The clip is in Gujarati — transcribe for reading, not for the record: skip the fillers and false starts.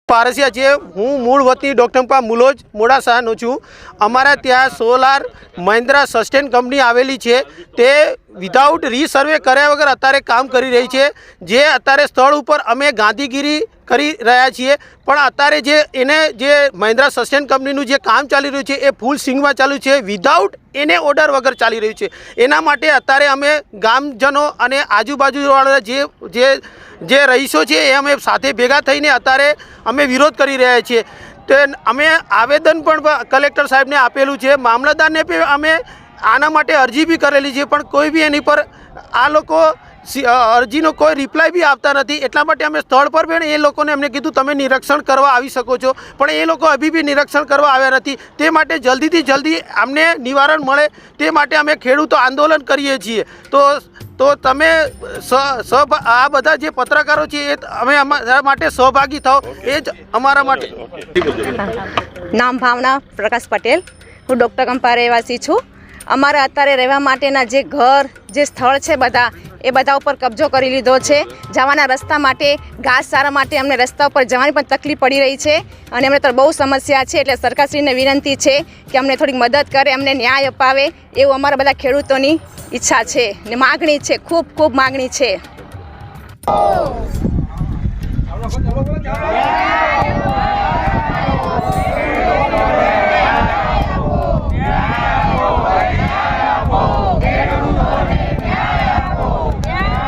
પારસિયા છે। હું મૂળ વતની ડોક્ટરપા મુલોજ મોડાસાનો છું। અમારા ત્યાં સોલાર મહિન્દ્રા સસ્ટેન કંપની આવેલી છે, તે વિધાઉટ રીસર્વે કર્યા વગર અત્યારે કામ કરી રહી છે। જે અત્યારે સ્થળ ઉપર અમે ગાંધીગીરી કરી રહ્યા છીએ, પણ અત્યારે જે મહિન્દ્રા સસ્ટેન કંપનીનું જે કામ ચાલી રહ્યું છે એ ફૂલ સ્વિંગમાં ચાલુ છે, વિધાઉટ એને ઓર્ડર વગર ચાલી રહ્યું છે। એના માટે અત્યારે અમે ગામજનો અને આજુબાજુવાળા જે રહીશો છે એ અમે સાથે ભેગા થઈને અત્યારે અમે વિરોધ કરી રહ્યા છીએ। તો અમે આવેદન પણ કલેક્ટર સાહેબને આપેલું છે, મામલતદારને પણ અમે આના માટે અરજી બી કરેલી છે, પણ કોઈ બી એની પર આ લોકો અરજીનો કોઈ રિપ્લાય બી આપતા નથી। એટલા માટે અમે સ્થળ પર પણ એ લોકોને એમને કીધું તમે નિરીક્ષણ કરવા આવી શકો છો, પણ એ લોકો હજી બી નિરીક્ષણ કરવા આવ્યા નથી। તે માટે જલ્દીથી જલ્દી અમને નિવારણ મળે તે માટે અમે ખેડૂતો આંદોલન કરીએ છીએ। તો તમે આ બધા જે પત્રકારો છે એ અમે અમારા માટે સહભાગી થાઓ, એ જ અમારા માટે। નામ ભાવના પ્રકાશ પટેલ, હું ડૉક્ટર કંપા રહેવાસી છું। અમારા અત્યારે રહેવા માટેના જે ઘર જે સ્થળ છે એ બધા ઉપર કબજો કરી લીધો છે। જવાના રસ્તા માટે ઘાસચારા માટે અમને રસ્તા ઉપર જવાની પણ તકલીફ પડી રહી છે અને અમને તો બહુ સમસ્યા છે। એટલે સરકારશ્રીને વિનંતી છે કે અમને થોડીક મદદ કરે, અમને ન્યાય અપાવે એવું અમારા બધા ખેડૂતોની ઈચ્છા છે ને માગણી છે, ખૂબ ખૂબ માગણી છે।